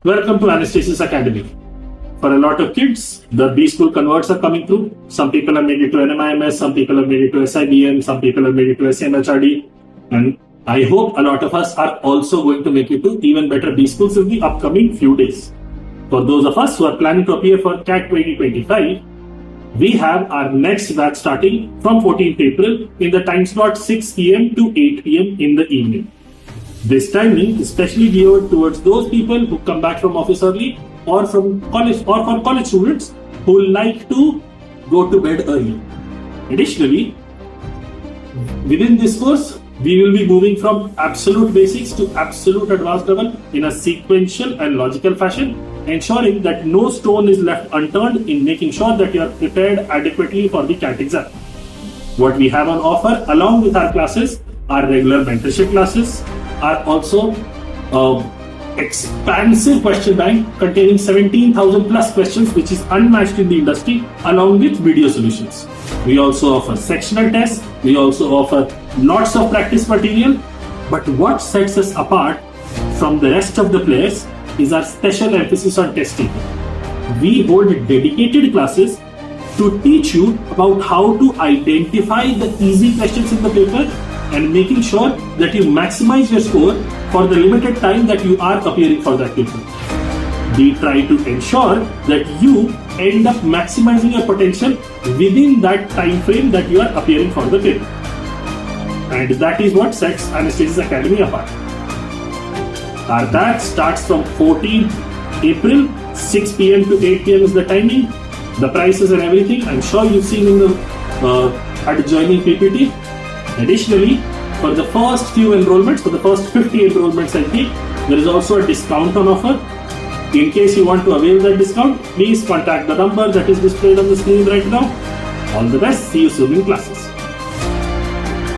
Welcome to Anastasis Academy. For a lot of kids, the B school converts are coming through. Some people have made it to NMIMS, some people have made it to SIBM, some people have made it to SMHRD. And I hope a lot of us are also going to make it to even better B schools in the upcoming few days. For those of us who are planning to appear for CAT 2025, we have our next batch starting from 14th April in the time slot 6 p.m. to 8 p.m. in the evening. This timing is especially geared towards those people who come back from office early or from college or for college students who like to go to bed early. Additionally, within this course, we will be moving from absolute basics to absolute advanced level in a sequential and logical fashion, ensuring that no stone is left unturned in making sure that you are prepared adequately for the CAT exam. What we have on offer along with our classes are regular mentorship classes, are also expansive question bank containing 17,000 plus questions, which is unmatched in the industry, along with video solutions. We also offer sectional tests. We also offer lots of practice material. But what sets us apart from the rest of the players is our special emphasis on testing. We hold dedicated classes to teach you about how to identify the easy questions in the paper and making sure that you maximize your score for the limited time that you are appearing for that paper. We try to ensure that you end up maximizing your potential within that time frame that you are appearing for the paper. And that is what sets Anastasis Academy apart. Our batch starts from 14th April, 6 p.m. to 8 p.m. is the timing. The prices and everything, I'm sure you've seen in the adjoining PPT. Additionally, for the first few enrollments, for the first 50 enrollments I think, there is also a discount on offer. In case you want to avail that discount, please contact the number that is displayed on the screen right now. All the best. See you soon in classes.